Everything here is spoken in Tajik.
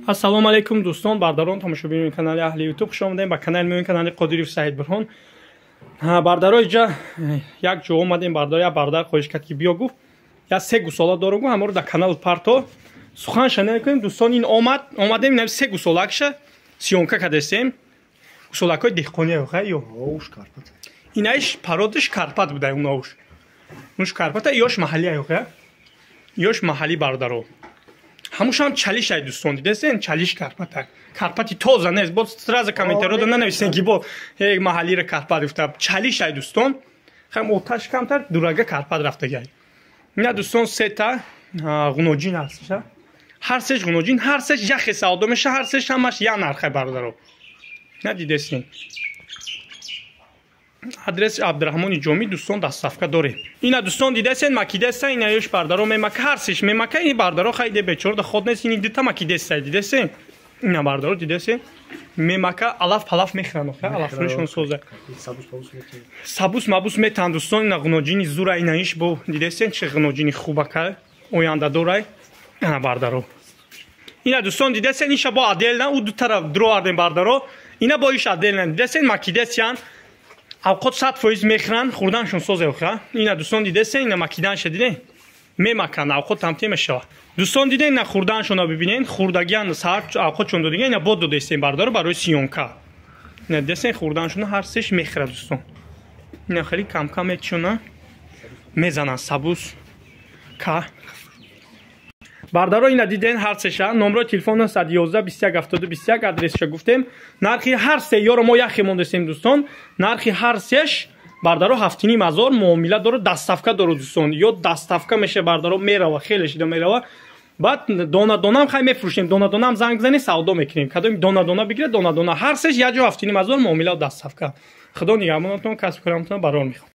ассалому алайкум дӯстон, бардарон, тамошобинони канали аҳли ютуб хуш омадем ба канали мои канали Қодириев Саид Бурҳон. Бардаро иҷа як ҷо омадем, бардар як бардар хоҳиш кард ки биё, гуфт я 3 гусола дорам, гуфт ҳамаро дар канал парто сухан шанида кунем. Дӯстон ин омадем, ин 3 гусолакша сиёнка кардем. Гусолакҳои деҳқони ё инаиш пародиш Карпат буда, унауш нуш Карпата ёш маҳалли ё ёш маҳалли бардаро ҳамушам чалиш ай дӯстон дидесен, чалиш Карпата, Карпати тоза нест. Бо сразу комментариёда нанависен ки бо маҳаллиро Карпат гуфта, чалиш ай дӯстон, хам оташ камтар дурага Карпат рафтагай. ина дӯстон сета ғуноҷин ҳастша, ҳар сеш ғуноҷин, ҳар сеш яхе савдо меша, ҳар сеш ҳамаш я нархай бардаро. ина дидесен адрес Абдураҳмони Ҷомӣ дӯстон дастсафка дорем. ина дӯстон дидесен макидеса, ина ёш бардаро мемака, ҳар сеш мемака, ин бардаро хайде бечора ход нест, ин дита макидеса дидесен. ина бардаро дидесен мемака алаф палаф мехрано, алафронишон соза. Сабус мабус метан дӯстон, ина ғуноҷини зура, ина иш бо дидесен чи ғуноҷини хубака оянда дорай. ина бардаро. ина дӯстон дидесен иша бо аделна, у ду тараф дроардем бардаро. ина бо иш аделна дидесен макидесян авқот 100% мехран, хурданшон созе оха. ина дӯстон дидесен, ина макиданша диден мемакан, авқот тамте мешава. дӯстон диден, ина хурданшона бибинен, хурдагиан сар авқотшон додига, ина бод додестен бардаро барои сиёнка. ина дидесен хурданшона ҳар сеш мехра дӯстон. ина хеле камкам мечона мезанан сабус ка. бардаро ина диден ҳар сеша, номрои телефон 111 21 72 21, адресша гуфтем. нархи ҳар се ёро мо яхе мондесем дӯстон, нархи ҳар сеш бардаро 7,500 муомила доро, дастсафка доро дӯстон, ё дастсафка меша бардаро мерава, хеле шида мерава. баъд дона донам хай мефурӯшем, дона донам занг зани савдо мекунем, кадоми дона дона бигире, дона дона ҳар сеш як ҷо 7,500 муомила дастсафка. худо нигаҳбонатон, касб караматон барор мехоҳам.